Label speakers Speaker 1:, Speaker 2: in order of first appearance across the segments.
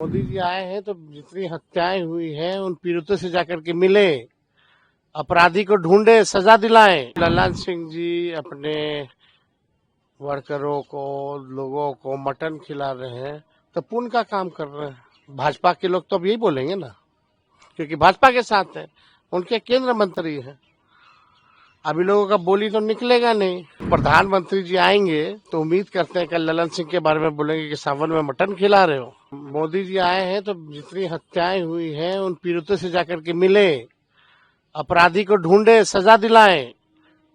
Speaker 1: मोदी जी आए हैं तो जितनी हत्याएं हुई हैं उन पीड़ितों से जाकर के मिले, अपराधी को ढूंढे, सजा दिलाएं। ललन सिंह जी अपने वर्करों को, लोगों को मटन खिला रहे हैं तो पुण्य का काम कर रहे हैं। भाजपा के लोग तो अब यही बोलेंगे ना, क्योंकि भाजपा के साथ है, उनके केंद्र मंत्री हैं। अभी लोगों का बोली तो निकलेगा नहीं। प्रधानमंत्री जी आएंगे तो उम्मीद करते हैं कल ललन सिंह के बारे में बोलेंगे कि सावन में मटन खिला रहे हो। मोदी जी आए हैं तो जितनी हत्याएं हुई हैं उन पीड़ितों से जाकर के मिले, अपराधी को ढूंढे, सजा दिलाएं।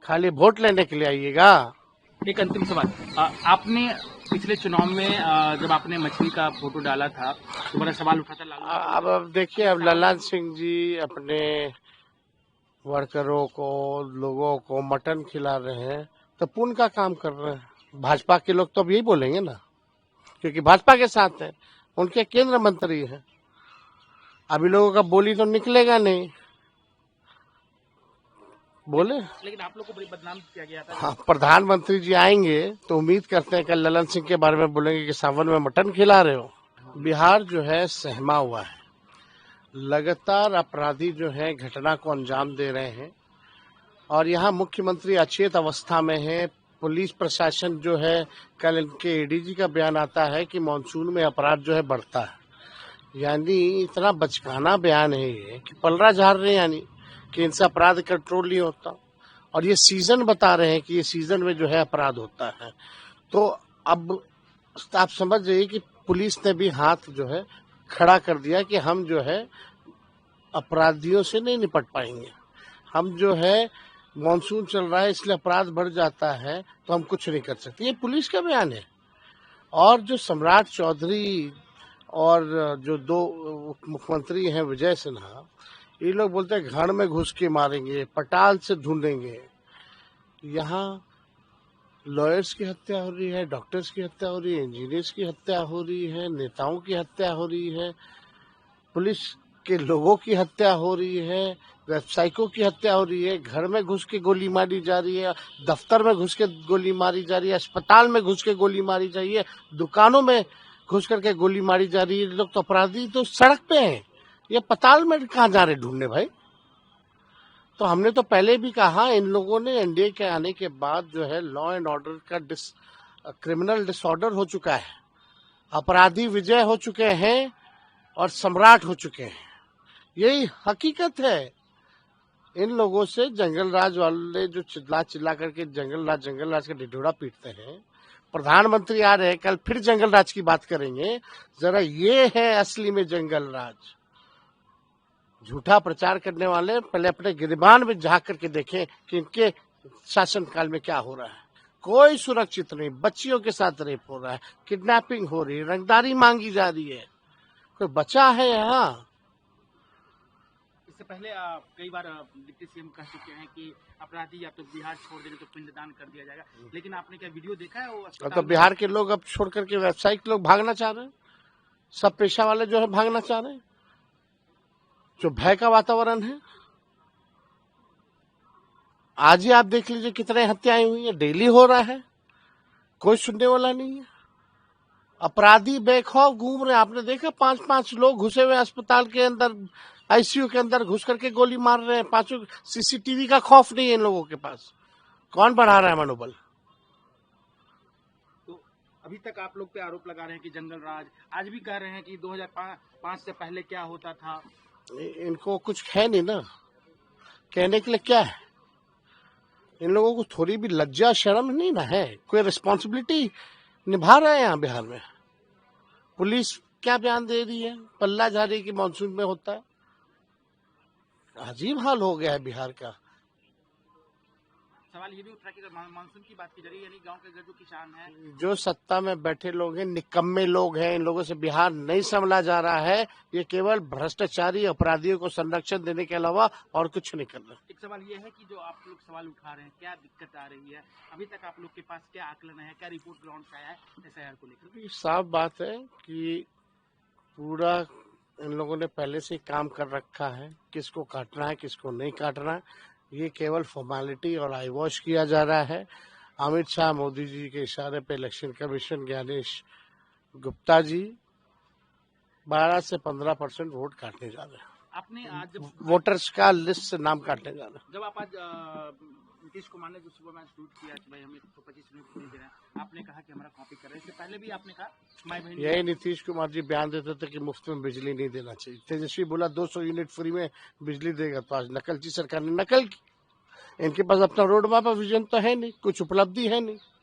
Speaker 1: खाली वोट लेने के लिए आइएगा।
Speaker 2: एक अंतिम सवाल। आपने पिछले चुनाव में जब आपने मछली का फोटो डाला था तो बड़ा सवाल उठा था लालू
Speaker 1: अब देखिए, अब ललन सिंह जी अपने वर्करों को, लोगों को मटन खिला रहे हैं तो पुण्य का काम कर रहे हैं। भाजपा के लोग तो अब यही बोलेंगे ना, क्योंकि भाजपा के साथ है, उनके केंद्र मंत्री हैं। अभी लोगों का बोली तो निकलेगा नहीं, बोले।
Speaker 2: लेकिन आप लोग को बड़ी बदनाम किया गया था।
Speaker 1: हाँ, प्रधानमंत्री जी आएंगे तो उम्मीद करते हैं कल ललन सिंह के बारे में बोलेंगे कि सावन में मटन खिला रहे हो। बिहार जो है सहमा हुआ है, लगातार अपराधी जो है घटना को अंजाम दे रहे हैं और यहाँ मुख्यमंत्री अचेत अवस्था में है। पुलिस प्रशासन जो है, कल इनके एडीजी का बयान आता है कि मानसून में अपराध जो है बढ़ता है। यानी इतना बचकाना बयान है ये कि पलड़ा झाड़ रहे हैं, यानी कि इनसे अपराध कंट्रोल नहीं होता। और ये सीजन बता रहे हैं कि ये सीजन में जो है अपराध होता है। तो अब आप समझ जाइए कि पुलिस ने भी हाथ जो है खड़ा कर दिया कि हम जो है अपराधियों से नहीं निपट पाएंगे। हम जो है मानसून चल रहा है इसलिए अपराध बढ़ जाता है तो हम कुछ नहीं कर सकते, ये पुलिस का बयान है। और जो सम्राट चौधरी और जो दो मुख्यमंत्री हैं विजय सिन्हा, ये लोग बोलते हैं घर में घुस के मारेंगे, पटाल से ढूंढेंगे। यहाँ लॉयर्स की हत्या हो रही है, डॉक्टर्स की हत्या हो रही है, इंजीनियर्स की हत्या हो रही है, नेताओं की हत्या हो रही है, पुलिस के लोगों की हत्या हो रही है, व्यवसायिकों की हत्या हो रही है, घर में घुस के गोली मारी जा रही है, दफ्तर में घुस के गोली मारी जा रही है, अस्पताल में घुस के गोली मारी जा रही है, दुकानों में घुस करके गोली मारी जा रही है। लोग तो अपराधी तो सड़क पे हैं, ये पताल में कहाँ जा रहे ढूंढने भाई। तो हमने तो पहले भी कहा, इन लोगों ने एनडीए के आने के बाद जो है लॉ एंड ऑर्डर का क्रिमिनल डिसऑर्डर हो चुका है, अपराधी विजय हो चुके हैं और सम्राट हो चुके हैं। यही हकीकत है। इन लोगों से जंगल राज वाले जो चिल्ला चिल्ला करके जंगल राज का ढिढोरा पीटते हैं, प्रधानमंत्री आ रहे हैं, कल फिर जंगल राज की बात करेंगे। जरा ये है असली में जंगल राज। झूठा प्रचार करने वाले पहले अपने गिरबान में झांक करके देखें कि इनके शासनकाल में क्या हो रहा है। कोई सुरक्षित नहीं, बच्चियों के साथ रेप हो रहा है, किडनैपिंग हो रही है, रंगदारी मांगी जा रही है, कोई बचा है यहाँ?
Speaker 2: इससे पहले कई बार डिप्टी सीएम कह चुके हैं कि अपराधी या तो बिहार छोड़ देंगे तो पिंडदान कर दिया जाएगा। लेकिन आपने क्या वीडियो देखा है वो
Speaker 1: तो बिहार के लोग अब छोड़ करके व्यावसायिक लोग भागना चाह रहे हैं, सब पेशा वाले जो है भागना चाह रहे हैं, जो भय का वातावरण है। आज ही आप देख लीजिए कितने हत्याएं हुई है, डेली हो रहा है, कोई सुनने वाला नहीं है। अपराधी बेखौफ घूम रहे हैं। आपने देखा 5-5 लोग घुसे हुए अस्पताल के अंदर, आईसीयू के अंदर घुस करके गोली मार रहे हैं। पांचों सीसीटीवी का खौफ नहीं है इन लोगों के पास। कौन बढ़ा रहा है मनोबल?
Speaker 2: तो अभी तक आप लोग पे आरोप लगा रहे हैं कि जंगल राज, आज भी कह रहे हैं कि 2005 से पहले क्या होता था।
Speaker 1: इनको कुछ है नहीं ना, कहने के लिए क्या है? इन लोगों को थोड़ी भी लज्जा शर्म नहीं ना है, कोई रिस्पॉन्सिबिलिटी निभा रहे हैं यहाँ बिहार में। पुलिस क्या बयान दे रही है, पल्ला जा रही है कि मानसून में होता है। अजीब हाल हो गया है बिहार का।
Speaker 2: सवाल ये भी उठा कि अगर मानसून की बात की जा रही है, यानी गांव के जो किसान हैं,
Speaker 1: जो सत्ता में बैठे लोग हैं निकम्मे लोग हैं, इन लोगों से बिहार नहीं संभला जा रहा है। ये केवल भ्रष्टाचारी अपराधियों को संरक्षण देने के अलावा और कुछ नहीं कर रहा।
Speaker 2: एक सवाल ये है कि जो आप लोग सवाल उठा रहे हैं, क्या दिक्कत आ रही है अभी तक आप लोग के पास, क्या आकलन है, क्या रिपोर्ट ग्राउंड से आया है एसआईआर को लेकर?
Speaker 1: साफ बात है कि पूरा इन लोगों ने पहले से काम कर रखा है, किसको काटना है किसको नहीं काटना है। ये केवल फॉर्मेलिटी और आई वॉश किया जा रहा है। अमित शाह मोदी जी के इशारे पे इलेक्शन कमीशन ज्ञानेश गुप्ता जी 12 से 15% वोट काटने जा रहे हैं।
Speaker 2: आपने आज जब
Speaker 1: वोटर्स का लिस्ट से नाम काटने जा रहे हैं।
Speaker 2: जब आप आज नीतीश कुमार ने जो सुबह मैं ट्वीट किया कि भाई हमें 125 यूनिट नहीं दे रहे हैं, आपने कहा कि हमारा कॉपी कर रहे हैं। इससे पहले भी आपने कहा माई बहन
Speaker 1: यही नीतीश कुमार जी बयान देते थे कि मुफ्त में बिजली नहीं देना चाहिए। तेजस्वी बोला 200 यूनिट फ्री में बिजली देगा, तो आज नकलची सरकार ने नकल की। इनके पास अपना रोड मैप विजन तो है नहीं, कुछ उपलब्धि है नहीं।